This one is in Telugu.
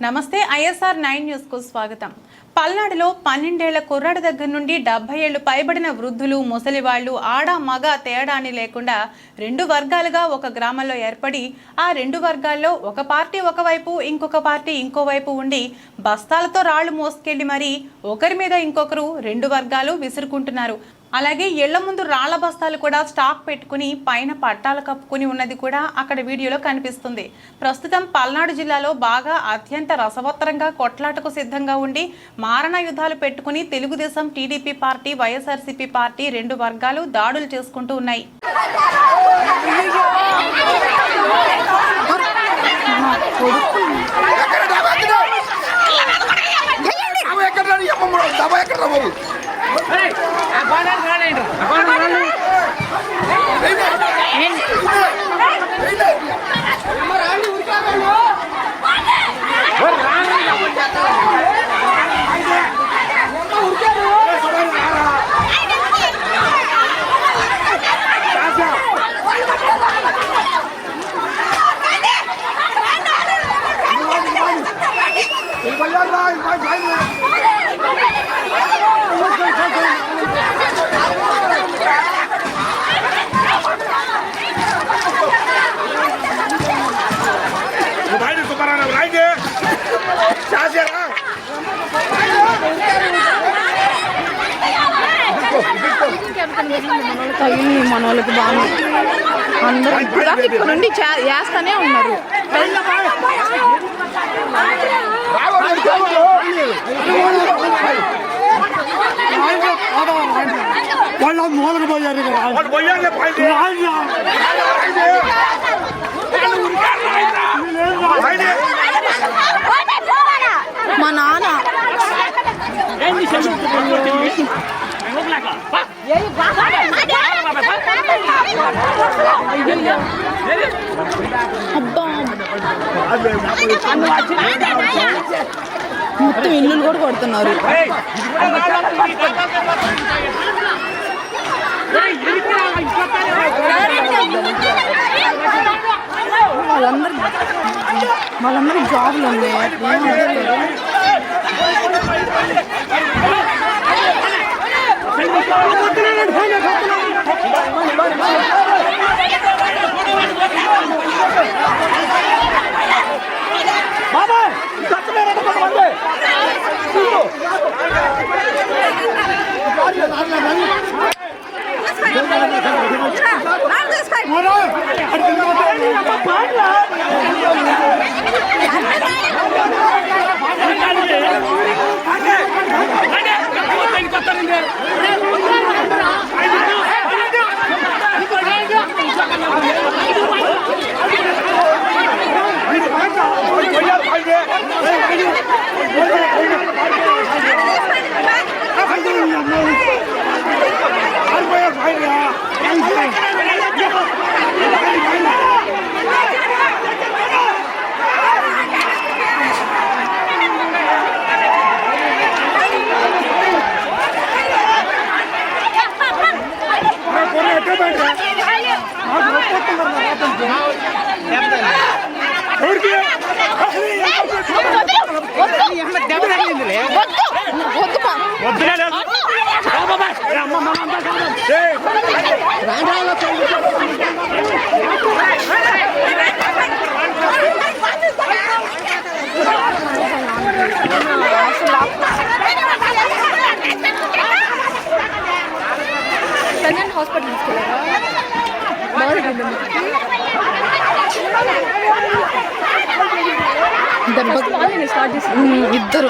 నమస్తే ఐఎస్ఆర్ 9 న్యూస్ కు స్వాగతం. పల్నాడులో 12 ఏళ్ల కుర్రాడి దగ్గర నుండి 70 ఏళ్లు పైబడిన వృద్ధులు, ముసలివాళ్లు, ఆడ మగ తేడాని లేకుండా రెండు వర్గాలుగా ఒక గ్రామంలో ఏర్పడి ఆ రెండు వర్గాల్లో ఒక పార్టీ ఒకవైపు ఇంకొక పార్టీ ఇంకోవైపు ఉండి బస్తాలతో రాళ్లు మోసుకెళ్లి మరి ఒకరి మీద ఇంకొకరు రెండు వర్గాలు విసురుకుంటున్నారు. అలాగే ఇళ్ల ముందు రాళ్ల బస్తాలు కూడా స్టాక్ పెట్టుకుని పైన పట్టాలు కప్పుకుని ఉన్నది కూడా అక్కడ వీడియోలో కనిపిస్తుంది. ప్రస్తుతం పల్నాడు జిల్లాలో బాగా అత్యంత రసవత్తరంగా కొట్లాటకు సిద్ధంగా ఉండి మారణ యుద్ధాలు పెట్టుకుని Telugu Desam, TDP party, YSRCP party రెండు వర్గాలు దాడులు చేసుకుంటూ ఉన్నాయి. మన వాళ్ళకి బాగా అందరూ ఇప్పుడు నుండి చేస్తానే ఉన్నారు. వాళ్ళ మూలకు పోయారు మా నాన్న మొత్తం ఇల్లు కూడా కొడుతున్నారు. వాళ్ళందరూ జాబ్లు ఉన్నాయి. హాస్పిటల్ ఇద్దరు